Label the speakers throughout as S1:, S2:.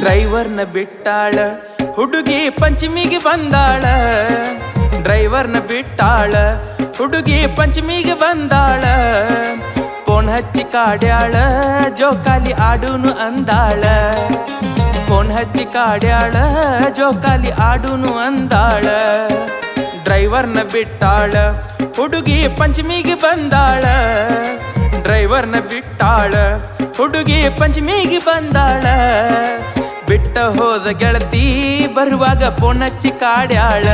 S1: ಡ್ರೈವರ್ನ ಬಿಟ್ಟಾಳ ಹುಡುಗಿ ಪಂಚಮಿಗೆ ಬಂದಾಳ. ಡ್ರೈವರ್ನ ಬಿಟ್ಟಾಳ ಹುಡುಗಿ ಪಂಚಮಿಗೆ ಬಂದಾಳ. ಫೋನ್ ಹಚ್ಚಿ ಕಾಡ್ಯಾಳ ಜೋಕಾಲಿ ಆಡುನು ಅಂದಾಳ. ಫೋನ್ ಹಚ್ಚಿ ಕಾಡ್ಯಾಳ ಜೋಕಾಲಿ ಆಡುನು ಅಂದಾಳ. ಡ್ರೈವರ್ನ ಬಿಟ್ಟಾಳ ಹುಡುಗಿ ಪಂಚಮಿಗೆ ಬಂದಾಳ. ಡ್ರೈವರ್ನ ಬಿಟ್ಟಾಳ ಹುಡುಗಿ ಪಂಚಮಿಗೆ ಬಂದಾಳ. ಬಿಟ್ಟ ಹೋದ ಗೆಳತಿ ಬರುವಾಗ ಫೋನ್ ಹಚ್ಚಿ ಕಾಡ್ಯಾಳ.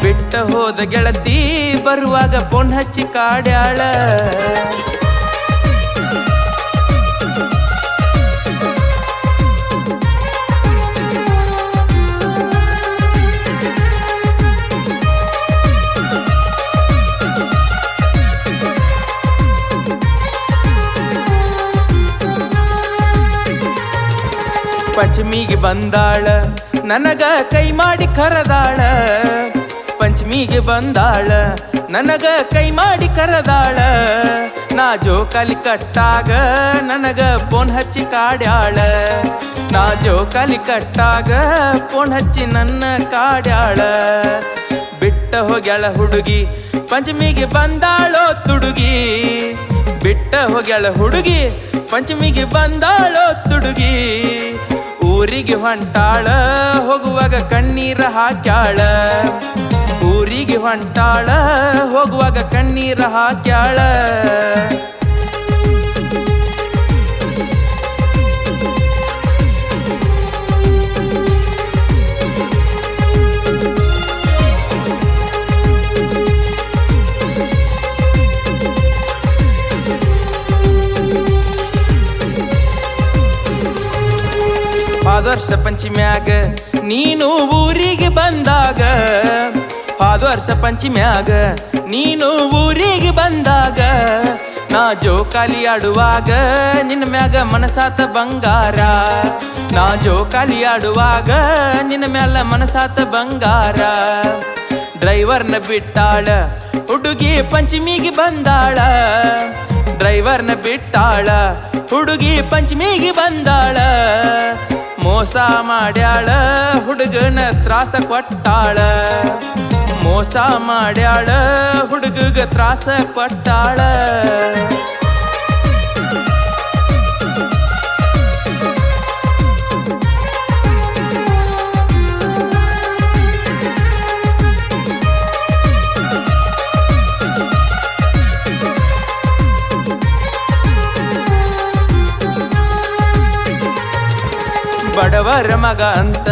S1: ಬಿಟ್ಟ ಹೋದ ಗೆಳತಿ ಬರುವಾಗ ಫೋನ್ ಹಚ್ಚಿ ಕಾಡ್ಯಾಳ. ಪಂಚಮಿಗೆ ಬಂದಾಳ ನನಗ ಕೈ ಮಾಡಿ ಕರೆದಾಳ. ಪಂಚಮಿಗೆ ಬಂದಾಳ ನನಗ ಕೈ ಮಾಡಿ ಕರೆದಾಳ. ನಾ ಜೋಕಾಲಿ ಕಟ್ಟಾಗ ನನಗ ಫೋನ್ ಹಚ್ಚಿ ಕಾಡ್ಯಾಳ. ನಾ ಜೋಕಾಲಿ ಕಟ್ಟಾಗ ಫೋನ್ ಹಚ್ಚಿ ನನ್ನ ಕಾಡ್ಯಾಳ. ಬಿಟ್ಟ ಹೋಗ್ಯಾಳ ಹುಡುಗಿ ಪಂಚಮಿಗೆ ಬಂದಾಳೋ ತುಡುಗಿ. ಬಿಟ್ಟ ಹೋಗ್ಯಾಳ ಹುಡುಗಿ ಪಂಚಮಿಗೆ ಬಂದಾಳೋ ತುಡುಗಿ. ಊರಿಗೆ ಹೊಂಟಾಳ ಹೋಗುವಾಗ ಕಣ್ಣೀರ ಹಾಕ್ಯಾಳ. ಊರಿಗೆ ಹೊಂಟಾಳ ಹೋಗುವಾಗ ಕಣ್ಣೀರ ಹಾಕ್ಯಾಳ. ಹೋದ್ವರ್ಷ ಪಂಚಮ್ಯಾಗ ನೀನು ಊರಿಗೆ ಬಂದಾಗ. ಹೋದ್ವರ್ಷ ಪಂಚಮ್ಯಾಗ ನೀನು ಊರಿಗೆ ಬಂದಾಗ. ನಾ ಜೋಕಾಲಿ ಆಡುವಾಗ ನಿನ್ನ ಮ್ಯಾಗ ಮನಸಾತ ಬಂಗಾರ. ನಾ ಜೋಕಾಲಿ ಆಡುವಾಗ ನಿನ್ನ ಮ್ಯಾಲ ಮನಸಾತ ಬಂಗಾರ. ಡ್ರೈವರ್ನ ಬಿಟ್ಟಾಳ ಹುಡುಗಿ ಪಂಚಮಿಗೆ ಬಂದಾಳ. ಡ್ರೈವರ್ನ ಬಿಟ್ಟಾಳ ಹುಡುಗಿ ಪಂಚಮಿಗೆ ಬಂದಾಳ. ಮೋಸ ಮಾಡ್ಯಾಳ ಹುಡುಗನ ತ್ರಾಸ ಕೊಟ್ಟಾಳ. ಮೋಸ ಮಾಡ್ಯಾಳ ಹುಡುಗಗ ತ್ರಾಸ ಕೊಟ್ಟಾಳ. ಬಡವರ ಮಗ ಅಂತ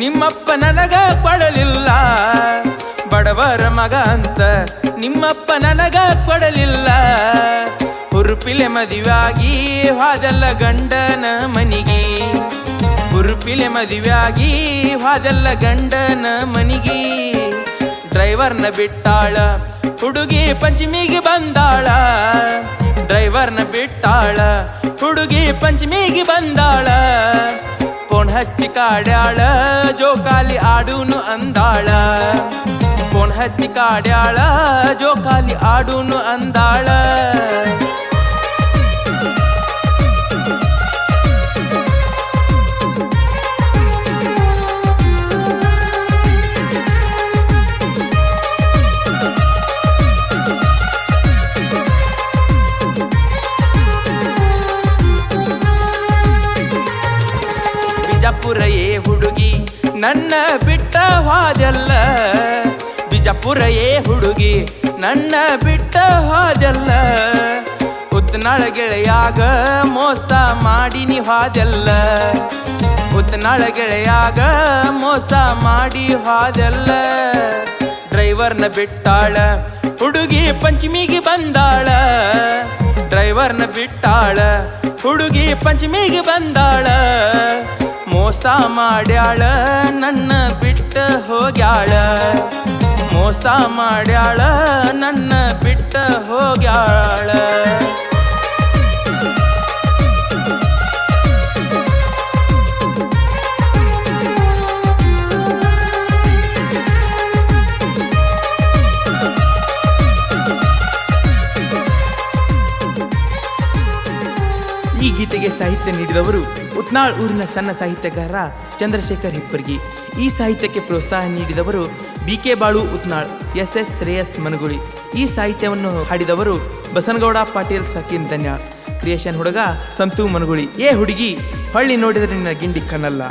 S1: ನಿಮ್ಮಪ್ಪ ನನಗ ಕೊಡಲಿಲ್ಲ. ಬಡವರ ಮಗ ಅಂತ ನಿಮ್ಮಪ್ಪ ನನಗ ಕೊಡಲಿಲ್ಲ. ಹುರುಪಿಲೆ ಮದುವಾಗಿ ಹಾದೆಲ್ಲ ಗಂಡನ ಮನಿಗಿ. ಹುರುಪಿಲೆ ಮದುವಾಗಿ ಹಾದೆಲ್ಲ ಗಂಡನ ಮನಿಗಿ. ಡ್ರೈವರ್ನ ಬಿಟ್ಟಾಳ ಹುಡುಗಿ ಪಂಚಮಿಗೆ ಬಂದಾಳ. ಡ್ರೈವರ್ನ ಬಿಟ್ಟಾಳ ಹುಡುಗಿ ಪಂಚಮಿಗೆ ಬಂದಾಳ. ಫೋನ್ ಹಚ್ಚಿ ಕಾಡ್ಯಾಳ ಜೋಕಾಲಿ ಆಡುನು ಅಂದಾಳ. ಫೋನ್ ಹಚ್ಚಿ ಕಾಡ್ಯಾಳ ಜೋಕಾಲಿ ಆಡುನು ಅಂದಾಳ. ಬಿಜಾಪುರ ಏ ಹುಡುಗಿ ನನ್ನ ಬಿಟ್ಟ ಹೋದೆಲ್ಲ. ಬಿಜಾಪುರ ಏ ಹುಡುಗಿ ನನ್ನ ಬಿಟ್ಟ ಹೋದೆಲ್ಲ. ಉತ್ನಾಳ ಗೆಳೆಯಾಗ ಮೋಸ ಮಾಡಿನಿ ಹೋದೆಲ್ಲ. ಉತ್ನಾಳ ಗೆಳೆಯಾಗ ಮೋಸ ಮಾಡಿ ಹೋದೆಲ್ಲ. ಡ್ರೈವರ್ನ ಬಿಟ್ಟಾಳ ಹುಡುಗಿ ಪಂಚಮಿಗೆ ಬಂದಾಳ. ಡ್ರೈವರ್ನ ಬಿಟ್ಟಾಳ ಹುಡುಗಿ ಪಂಚಮಿಗೆ ಬಂದಾಳ. ಮೋಸ ಮಾಡ್ಯಾಳ ನನ್ನ ಬಿಟ್ಟ ಹೋಗ್ಯಾಳ. ಮೋಸ ಮಾಡ್ಯಾಳ ನನ್ನ ಬಿಟ್ಟ ಹೋಗ್ಯಾಳ.
S2: ಈ
S1: ಗೀತೆಗೆ ಸಾಹಿತ್ಯ ನೀಡಿದವರು ಉತ್ನಾಳ್ ಊರಿನ ಸಣ್ಣ ಸಾಹಿತ್ಯಗಾರ ಚಂದ್ರಶೇಖರ್ ಹಿಪ್ಪರ್ಗಿ. ಈ ಸಾಹಿತ್ಯಕ್ಕೆ ಪ್ರೋತ್ಸಾಹ ನೀಡಿದವರು BK ಬಾಳು ಉತ್ನಾಳ್, SS ಶ್ರೇಯಸ್ ಮನಗುಳಿ. ಈ ಸಾಹಿತ್ಯವನ್ನು ಹಾಡಿದವರು ಬಸನಗೌಡ ಪಾಟೀಲ್ ಸಕೀನ್ ಧನ್ಯಾಳ್. ಕ್ರಿಯೇಷನ್ ಹುಡುಗ ಸಂತು ಮನಗುಳಿ. ಏ ಹುಡುಗಿ ಹೊಳ್ಳಿ ನೋಡಿದ್ರೆ ನಿನ್ನ ಗಿಂಡಿ ಕನ್ನಲ್ಲ.